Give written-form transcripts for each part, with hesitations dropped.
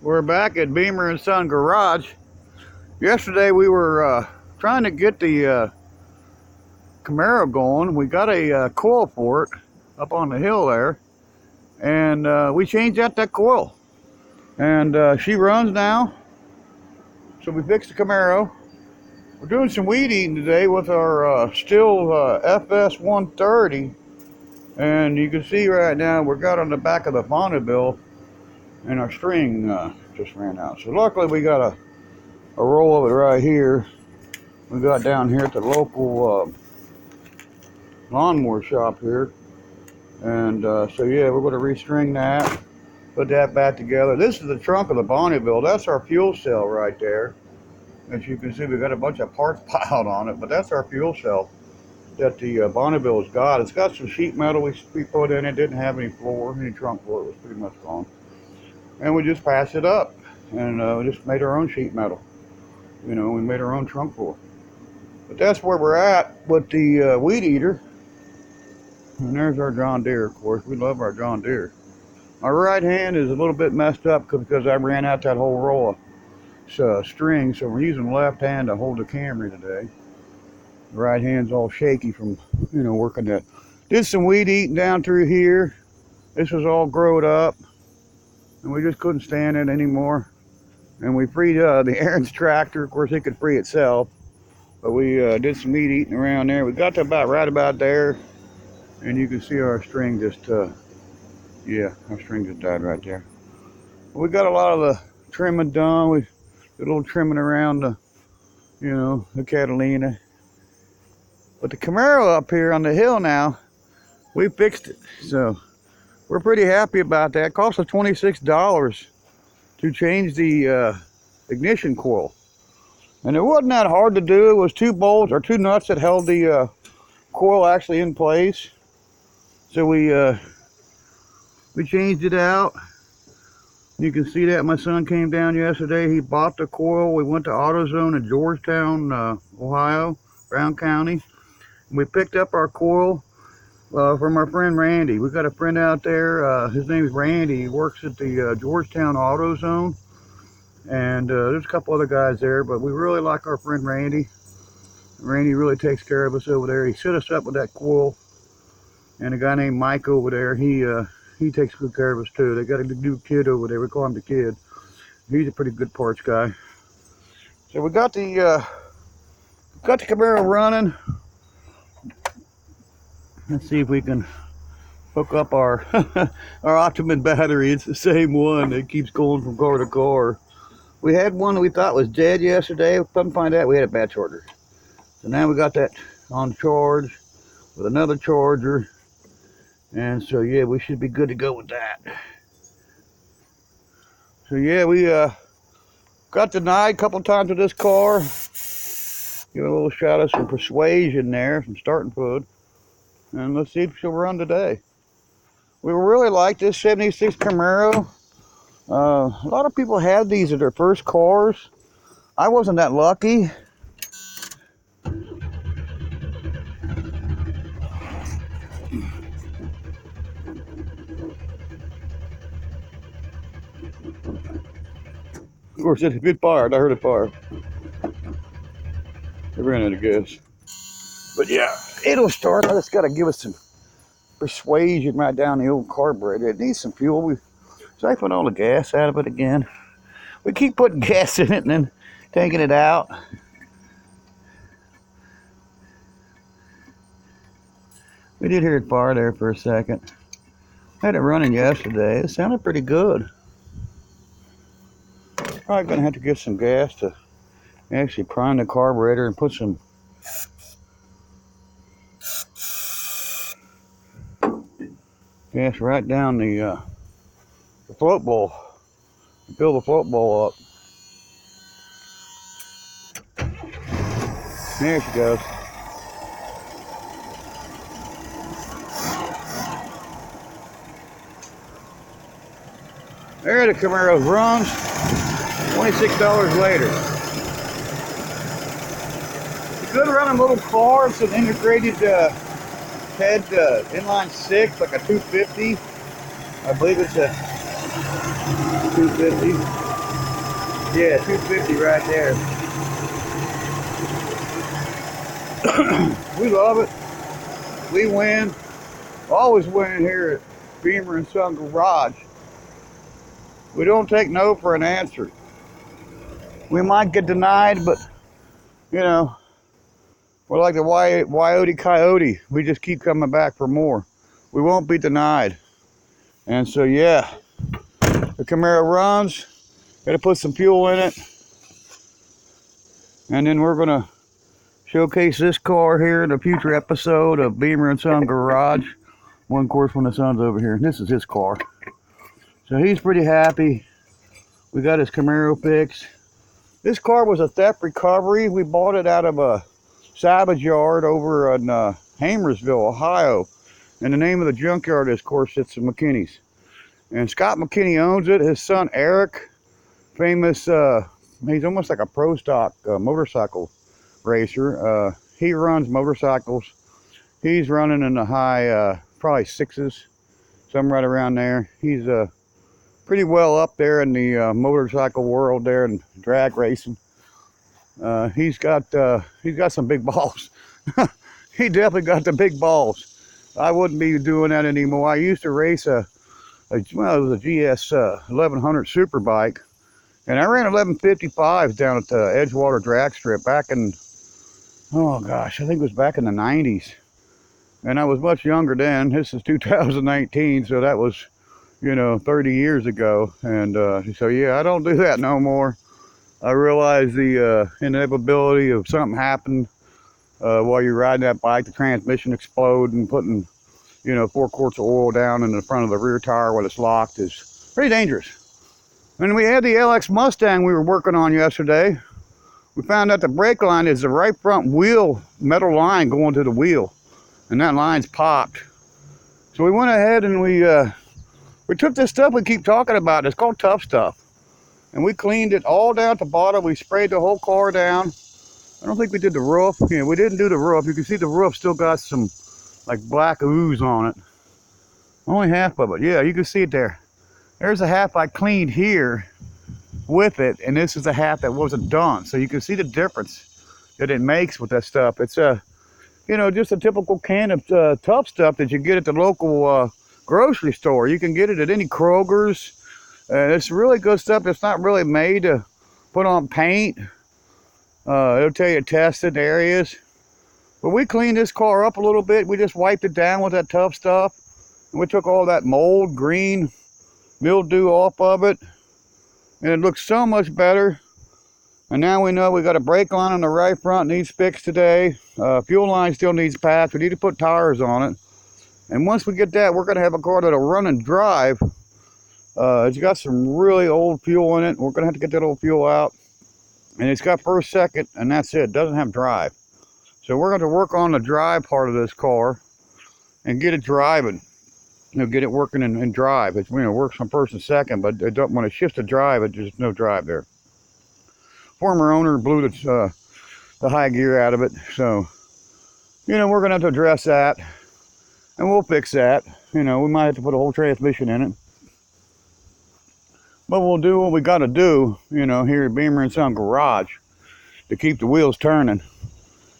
We're back at Beamer and Son Garage. Yesterday we were trying to get the Camaro going. We got a coil for it up on the hill there, and we changed out that coil. And she runs now, so we fixed the Camaro. We're doing some weed eating today with our still FS 130, and you can see right now we're got on the back of the Bonneville, and our string just ran out. So luckily we got a roll of it right here. We got down here at the local lawnmower shop here, and so yeah, we're going to restring that, put that back together. This is the trunk of the Bonneville. That's our fuel cell right there. As you can see, we got a bunch of parts piled on it, but that's our fuel cell that the Bonneville has got. It's got some sheet metal we put in it. Didn't have any floor, any trunk floor. It was pretty much gone, and we just passed it up, and we just made our own sheet metal. You know, we made our own trunk floor. But that's where we're at with the weed eater. And there's our John Deere, of course. We love our John Deere. My right hand is a little bit messed up because I ran out that whole row of string, so we're using the left hand to hold the Camry today. The right hand's all shaky from, you know, working that. Did some weed eating down through here. This was all growed up, and we just couldn't stand it anymore. And we freed the Aaron's tractor. Of course, it could free itself. But we did some meat eating around there. We got to right about there, and you can see our string just, yeah, our string just died right there. We got a lot of the trimming done. We did a little trimming around the, you know, the Catalina. But the Camaro up here on the hill now, we fixed it. So we're pretty happy about that. It cost us $26 to change the ignition coil. And it wasn't that hard to do. It was two bolts or two nuts that held the coil actually in place. So we changed it out. You can see that my son came down yesterday. He bought the coil. We went to AutoZone in Georgetown, Ohio, Brown County. And we picked up our coil from our friend Randy. We got a friend out there. His name's Randy. He works at the Georgetown AutoZone. And there's a couple other guys there, but we really like our friend Randy. Randy really takes care of us over there. He set us up with that coil, and a guy named Mike over there, he takes good care of us too. They got a new kid over there. We call him the kid. He's a pretty good parts guy. So we got the Camaro running. Let's see if we can hook up our our Optimum battery. It's the same one that keeps going from car to car. We had one that we thought was dead yesterday. We couldn't find out we had a bad charger. So now we got that on charge with another charger. And so yeah, we should be good to go with that. So yeah, we got denied a couple times with this car. Give it a little shot of some persuasion there, some starting food. And let's see if she'll run today. We really like this 76 Camaro. A lot of people had these as their first cars. I wasn't that lucky. Of course, it fired. I heard it fire. It ran out of gas. But yeah, it'll start. I just got to give it some persuasion right down the old carburetor. It needs some fuel. We siphoned all the gas out of it again. We keep putting gas in it and then taking it out. We did hear it fire there for a second. Had it running yesterday. It sounded pretty good. Probably gonna have to get some gas to actually prime the carburetor and put some gas right down the float bowl. Fill the float bowl up. There she goes. There the Camaro runs. $26 later. It's a good running little car. It's an integrated head inline six, like a 250. I believe it's a 250. Yeah, 250 right there. We love it. We win. Always win here at Beamer and Son Garage. We don't take no for an answer. We might get denied, but you know, we're like the Coyote Coyote. We just keep coming back for more. We won't be denied. And so yeah, the Camaro runs. Got to put some fuel in it, and then we're gonna showcase this car here in a future episode of Beamer and Son Garage. One, of course, when the son's over here. This is his car. So he's pretty happy. We got his Camaro fixed. This car was a theft recovery. We bought it out of a salvage yard over in Hamersville, Ohio. And the name of the junkyard is, of course, it's McKinney's. And Scott McKinney owns it. His son, Eric, famous, he's almost like a pro stock motorcycle racer. He runs motorcycles. He's running in the high, probably sixes, something right around there. He's pretty well up there in the motorcycle world there and drag racing. He's got some big balls. He definitely got the big balls. I wouldn't be doing that anymore. I used to race well, it was a GS 1100 super bike, and I ran 1155s down at the Edgewater drag strip back in, oh gosh, I think it was back in the 90s. And I was much younger then. This is 2019, so that was, you know, 30 years ago. And so yeah, I don't do that no more. I realize the inevitability of something happened while you're riding that bike, the transmission explode, and putting, you know, 4 quarts of oil down in the front of the rear tire when it's locked is pretty dangerous. And we had the LX Mustang we were working on yesterday. We found out the brake line is the right front wheel metal line going to the wheel, and that line's popped. So we went ahead and we took this stuff we keep talking about. It's called Tough Stuff. And we cleaned it all down at the bottom. We sprayed the whole car down. I don't think we did the roof. Yeah, we didn't do the roof. You can see the roof still got some like black ooze on it. Only half of it. Yeah, you can see it there. There's a half I cleaned here with it, and this is the half that wasn't done. So you can see the difference that it makes with that stuff. It's you know, just a typical can of Tough Stuff that you get at the local grocery store. You can get it at any Kroger's. It's really good stuff. It's not really made to put on paint. It'll tell you tested areas. But we cleaned this car up a little bit. We just wiped it down with that Tough Stuff. And we took all that mold, green, mildew off of it. And it looks so much better. And now we know we got a brake line on the right front, needs fixed today. Fuel line still needs patched. We need to put tires on it. And once we get that, we're going to have a car that'll run and drive. It's got some really old fuel in it. We're going to have to get that old fuel out. And it's got first, second, and that's it. It doesn't have drive. So we're going to work on the drive part of this car and get it driving. You know, get it working and drive. It, you know, works on first and second, but it don't, when it shifts to drive, there's no drive there. Former owner blew the high gear out of it. So, you know, we're going to have to address that. And we'll fix that. You know, we might have to put a whole transmission in it. But we'll do what we got to do, you know, here at Beamer and Son Garage to keep the wheels turning.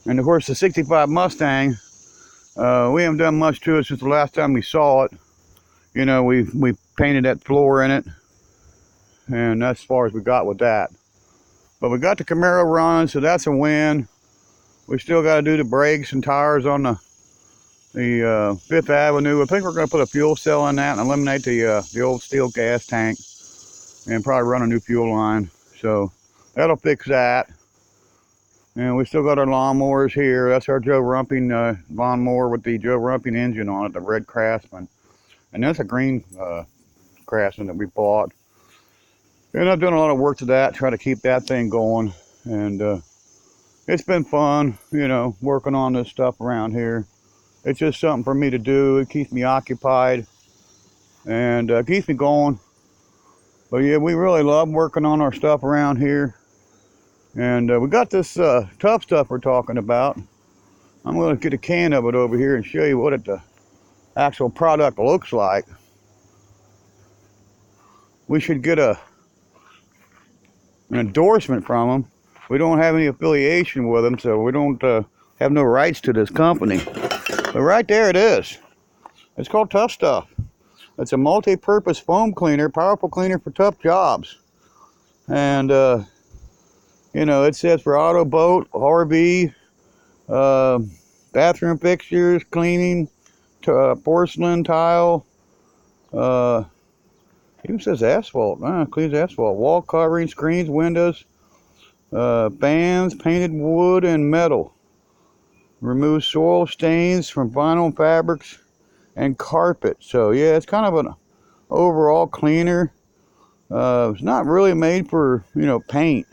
And of course, the 65 Mustang, we haven't done much to it since the last time we saw it. You know, we painted that floor in it, and that's as far as we got with that. But we got the Camaro running, so that's a win. We still got to do the brakes and tires on the 5th Avenue. I think we're going to put a fuel cell in that and eliminate the old steel gas tank. And probably run a new fuel line. So that'll fix that. And we still got our lawnmowers here. That's our Joe Rumping lawnmower with the Joe Rumping engine on it, the red Craftsman. And that's a green Craftsman that we bought. And I've done a lot of work to that, trying to keep that thing going. And it's been fun, you know, working on this stuff around here. It's just something for me to do. It keeps me occupied and keeps me going. But yeah, we really love working on our stuff around here. And we got this Tough Stuff we're talking about. I'm going to get a can of it over here and show you what the actual product looks like. We should get a an endorsement from them. We don't have any affiliation with them, so we don't have no rights to this company. But right there it is. It's called Tough Stuff. It's a multi-purpose foam cleaner, powerful cleaner for tough jobs. And, you know, it says for auto, boat, RV, bathroom fixtures, cleaning, porcelain, tile, even says asphalt. Cleans asphalt. Wall covering, screens, windows, fans, painted wood and metal. Removes soil stains from vinyl fabrics and carpet. So yeah, it's kind of an overall cleaner. It's not really made for, you know, paint.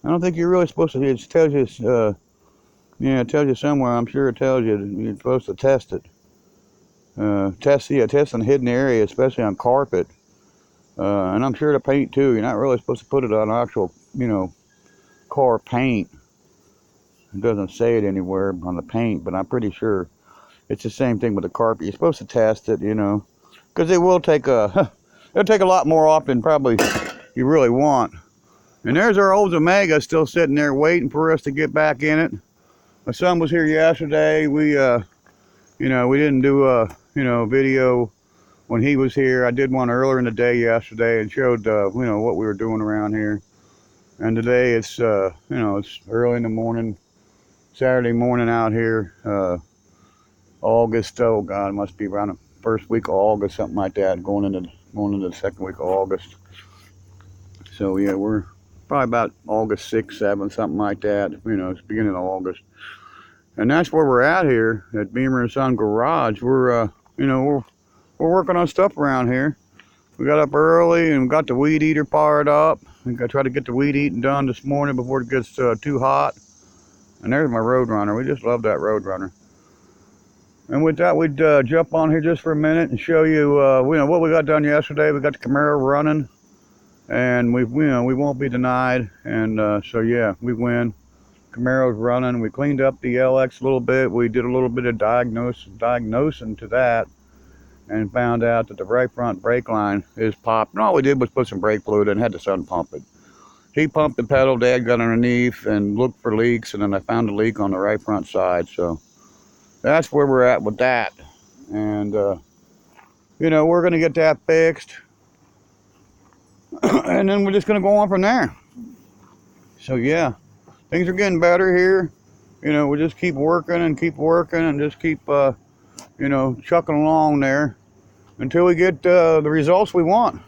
I don't think you're really supposed to. It tells you, yeah, it tells you somewhere. I'm sure it tells you you're supposed to test it. Test in hidden area, especially on carpet. And I'm sure to paint too. You're not really supposed to put it on actual, you know, car paint. It doesn't say it anywhere on the paint, but I'm pretty sure it's the same thing with the carpet. You're supposed to test it, you know, because it will take it'll take a lot more off than probably you really want. And there's our old Omega still sitting there waiting for us to get back in it. My son was here yesterday. We, you know, we didn't do a, you know, video when he was here. I did one earlier in the day yesterday and showed, you know, what we were doing around here. And today it's, you know, it's early in the morning, Saturday morning out here, August. Oh God, it must be around the first week of August, something like that, going into the second week of August. So yeah, we're probably about August 6th, 7th, something like that. You know, it's beginning of August. And that's where we're at here at Beamer & Son Garage. We're, you know, we're working on stuff around here. We got up early and got the weed eater fired up. I think I tried to get the weed eating done this morning before it gets too hot. And there's my Roadrunner. We just love that Roadrunner. And with that, we'd jump on here just for a minute and show you, you know, what we got done yesterday. We got the Camaro running, and you know, we won't be denied. And so yeah, we win. Camaro's running. We cleaned up the LX a little bit. We did a little bit of diagnosing to that, and found out that the right front brake line is popped. And all we did was put some brake fluid in, had the son pump it. He pumped the pedal, Dad got underneath and looked for leaks, and then I found a leak on the right front side. So that's where we're at with that. And, you know, we're going to get that fixed. And then we're just going to go on from there. So yeah, things are getting better here. You know, we just keep working and just keep, you know, chucking along there until we get the results we want.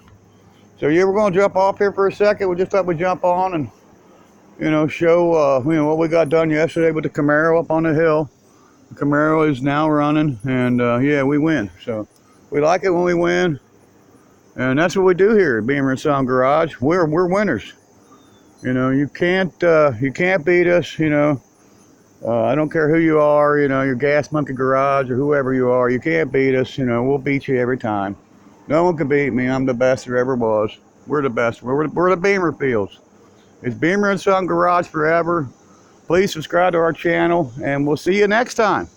So yeah, we're going to jump off here for a second. We just thought we'd jump on and, you know, show, you know, what we got done yesterday with the Camaro up on the hill. The Camaro is now running, and yeah, we win. So we like it when we win, and that's what we do here at Beamer & Son Garage. We're winners. You know, you can't beat us. You know, I don't care who you are. You know, your Gas Monkey Garage or whoever you are, you can't beat us. You know, we'll beat you every time. No one can beat me. I'm the best there ever was. We're the best. We're the Beamer Fields. It's Beamer & Son Garage forever. Please subscribe to our channel, and we'll see you next time.